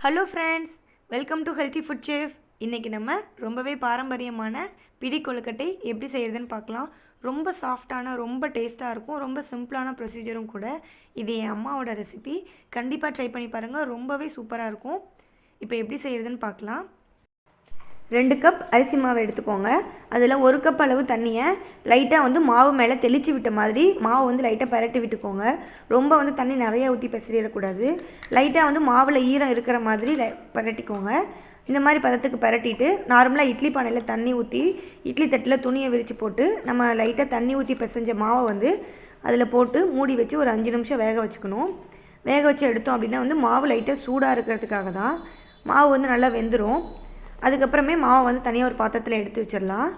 Hello friends, welcome to healthy food chef. இன்றைக்கி நம்ம ரொம்பவே பாரம்பரியமான பிடி கொழுக்கட்டை எப்படி செய்கிறதுன்னு பார்க்கலாம். ரொம்ப சாஃப்டான, ரொம்ப டேஸ்ட்டாக இருக்கும். ரொம்ப சிம்பிளான ப்ரொசீஜரும் கூட. இது என் அம்மாவோட ரெசிபி. கண்டிப்பாக ட்ரை பண்ணி பாருங்கள். ரொம்பவே சூப்பராக இருக்கும். இப்போ எப்படி செய்கிறதுன்னு பார்க்கலாம். 2 கப் அரிசி மாவு எடுத்துக்கோங்க. அதில் 1 கப் அளவு தண்ணியை லைட்டாக மாவு மேலே தெளித்து விட்ட மாதிரி மாவு லைட்டாக பரட்டி விட்டுக்கோங்க. ரொம்ப தண்ணி நிறையா ஊற்றி பெசரிடக்கூடாது. லைட்டாக மாவில் ஈரம் இருக்கிற மாதிரி பரட்டிக்கோங்க. இந்த மாதிரி பதத்துக்கு பரட்டிட்டு நார்மலாக இட்லி பானையில் தண்ணி ஊற்றி இட்லி தட்டில் துணியை விரித்து போட்டு நம்ம லைட்டாக தண்ணி ஊற்றி பிசைஞ்ச மாவை அதில் போட்டு மூடி வச்சு ஒரு 5 நிமிஷம் வேக வச்சுக்கணும். வேக வச்சு எடுத்தோம் அப்படின்னா மாவு லைட்டாக சூடாக இருக்கிறதுக்காக தான். மாவு நல்லா வெந்துடும். அதுக்கப்புறமே மாவை தனியாக ஒரு பாத்திரத்தில் எடுத்து வச்சிடலாம்.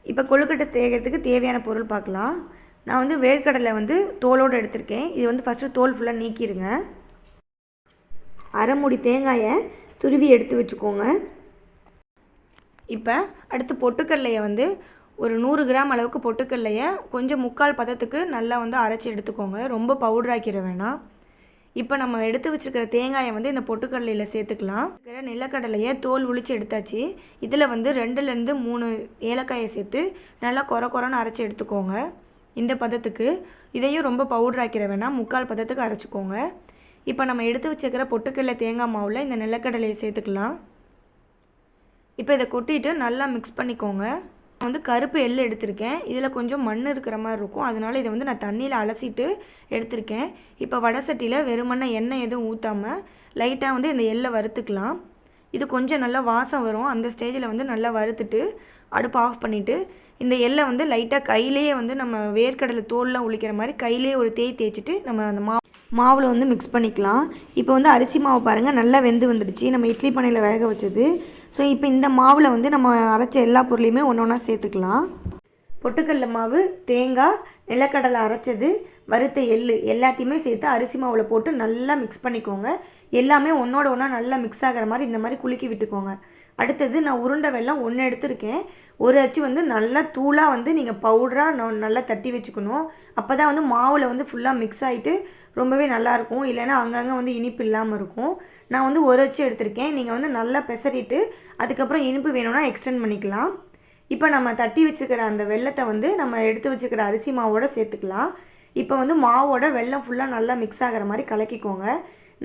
இப்போ கொழுக்கட்டை செய்கிறதுக்கு தேவையான பொருள் பார்க்கலாம். நான் வேர்க்கடலை தோலோடு எடுத்திருக்கேன். இது ஃபஸ்ட்டு தோல் ஃபுல்லாக நீக்கிடுங்க. அரை மூடி தேங்காயை துருவி எடுத்து வச்சுக்கோங்க. இப்போ அடுத்து பொட்டுக்கடலையை ஒரு 100 கிராம் அளவுக்கு பொட்டுக்கடலையை கொஞ்சம் முக்கால் பதத்துக்கு நல்லா அரைச்சி எடுத்துக்கோங்க. ரொம்ப பவுடராக்கிற வேணாம். இப்போ நம்ம எடுத்து வச்சுருக்கிற தேங்காயை இந்த பொட்டுக்கடலையில் சேர்த்துக்கலாம். நிலக்கடலையை தோல் உளித்து எடுத்தாச்சு. இதில் 2லேருந்து 3 ஏலக்காயை சேர்த்து நல்லா கொரன்னு அரைச்சி எடுத்துக்கோங்க. இந்த பதத்துக்கு இதையும் ரொம்ப பவுடராக்கிற வேணாம், முக்கால் பதத்துக்கு அரைச்சிக்கோங்க. இப்போ நம்ம எடுத்து வச்சுருக்கிற பொட்டுக்கடலை தேங்காய் மாவில் இந்த நிலக்கடலையை சேர்த்துக்கலாம். இப்போ இதை கொட்டிட்டு நல்லா மிக்ஸ் பண்ணிக்கோங்க. கருப்பு எள்ளு எடுத்திருக்கேன். இதில் கொஞ்சம் மண் இருக்கிற மாதிரி இருக்கும். அதனால் இதை நான் தண்ணியில் அலசிட்டு எடுத்திருக்கேன். இப்போ வடை சட்டியில் வெறுமண்ண எண்ணெய் எதுவும் ஊற்றாமல் லைட்டாக இந்த எள்ளை வறுத்துக்கலாம். இது கொஞ்சம் நல்லா வாசம் வரும். அந்த ஸ்டேஜில் நல்லா வறுத்துட்டு அடுப்பு ஆஃப் பண்ணிவிட்டு இந்த எள்ளை லைட்டாக கையிலேயே நம்ம வேர்க்கடலை தோல்லாம் உளிக்கிற மாதிரி கையிலேயே ஒரு தேய்ச்சிட்டு நம்ம அந்த மாவில் மிக்ஸ் பண்ணிக்கலாம். இப்போ அரிசி மாவு பாருங்கள் நல்லா வெந்து வந்துடுச்சு. நம்ம இட்லி பானையில் வேக வச்சது. ஸோ இப்போ இந்த மாவில் நம்ம அரைச்ச எல்லா பொருளையுமே ஒன்றா சேர்த்துக்கலாம். பொட்டுக்கடலை மாவு, தேங்காய், நிலக்கடலை அரைச்சது, வறுத்த எள்ளு எல்லாத்தையுமே சேர்த்து அரிசி மாவில் போட்டு நல்லா மிக்ஸ் பண்ணிக்கோங்க. எல்லாமே ஒன்றோட ஒன்றா நல்லா மிக்ஸ் ஆகிற மாதிரி இந்த மாதிரி குலுக்கி விட்டுக்கோங்க. அடுத்தது நான் உருண்டை வெல்லம் 1 எடுத்திருக்கேன். ஒரு அச்சு நல்லா தூளாக நீங்கள் பவுடராக நல்லா தட்டி வச்சுக்கணும். அப்போ தான் மாவில் ஃபுல்லாக மிக்ஸ் ஆகிட்டு ரொம்பவே நல்லாயிருக்கும். இல்லைன்னா அங்கங்கே இனிப்பு இல்லாமல் இருக்கும். நான் ஒரு அச்சு எடுத்திருக்கேன். நீங்கள் நல்லா பெசரிட்டு அதுக்கப்புறம் இனிப்பு வேணும்னா எக்ஸ்டெண்ட் பண்ணிக்கலாம். இப்போ நம்ம தட்டி வச்சுருக்கிற அந்த வெல்லத்தை நம்ம எடுத்து வச்சுருக்கிற அரிசி மாவோடு சேர்த்துக்கலாம். இப்போ மாவோட வெல்லம் ஃபுல்லாக நல்லா மிக்ஸ் ஆகிற மாதிரி கலக்கிக்கோங்க.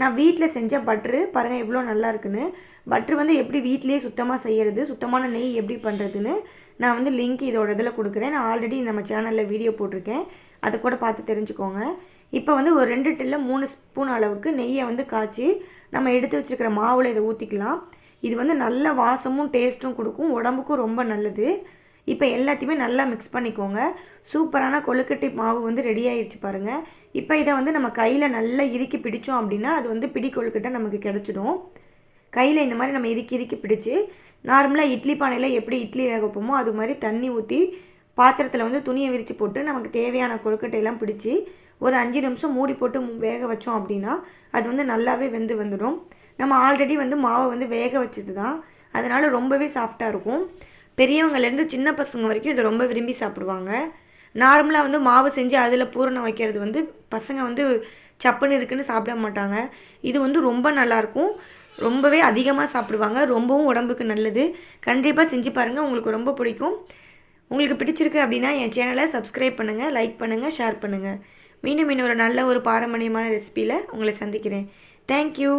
நான் வீட்டில் செஞ்ச பட்ரு பாருங்கள் எவ்வளோ நல்லா இருக்குன்னு. பட்ரு எப்படி வீட்டிலேயே சுத்தமாக செய்கிறது, சுத்தமான நெய் எப்படி பண்ணுறதுன்னு நான் லிங்க் இதோட இதில் கொடுக்குறேன். நான் ஆல்ரெடி நம்ம சேனலில் வீடியோ போட்டிருக்கேன். அதை கூட பார்த்து தெரிஞ்சுக்கோங்க. இப்போ ஒரு 2 டு 3 ஸ்பூன் அளவுக்கு நெய்யை காய்ச்சி நம்ம எடுத்து வச்சுருக்கிற மாவில் இதை ஊற்றிக்கலாம். இது நல்ல வாசமும் டேஸ்ட்டும் கொடுக்கும், உடம்புக்கும் ரொம்ப நல்லது. இப்போ எல்லாத்தையுமே நல்லா மிக்ஸ் பண்ணிக்கோங்க. சூப்பரான கொழுக்கட்டை மாவு ரெடி ஆகிடுச்சு பாருங்கள். இப்போ இதை நம்ம கையில் நல்லா இறுக்கி பிடிச்சோம் அப்படின்னா அது பிடி கொழுக்கட்டை நமக்கு கிடச்சிடும். கையில் இந்த மாதிரி நம்ம இறுக்கி பிடிச்சி நார்மலாக இட்லி பானையில் எப்படி இட்லி வேக வைப்போமோ அது மாதிரி தண்ணி ஊற்றி பாத்திரத்தில் துணியை விரித்து போட்டு நமக்கு தேவையான கொழுக்கட்டையெல்லாம் பிடிச்சி ஒரு 5 நிமிஷம் மூடி போட்டு வேக வச்சோம் அப்படின்னா அது நல்லாவே வெந்து வந்துடும். நம்ம ஆல்ரெடி மாவை வேக வச்சது தான், அதனால் ரொம்பவே சாஃப்டாக இருக்கும். பெரியவங்கலேருந்து சின்ன பசங்க வரைக்கும் இதை ரொம்ப விரும்பி சாப்பிடுவாங்க. நார்மலாக மாவு செஞ்சு அதில் பூரணம் வைக்கிறது பசங்க சப்புன்னு இருக்குன்னு சாப்பிட மாட்டாங்க. இது ரொம்ப நல்லாயிருக்கும். ரொம்பவே அதிகமாக சாப்பிடுவாங்க. ரொம்பவும் உடம்புக்கு நல்லது. கண்டிப்பாக செஞ்சு பாருங்கள், உங்களுக்கு ரொம்ப பிடிக்கும். உங்களுக்கு பிடிச்சிருக்கு அப்படின்னா என் சேனலை சப்ஸ்கிரைப் பண்ணுங்கள், லைக் பண்ணுங்கள், ஷேர் பண்ணுங்கள். மீண்டும் இன்னொரு நல்ல ஒரு பாரம்பரியமான ரெசிபியில் உங்களை சந்திக்கிறேன். தேங்க்யூ.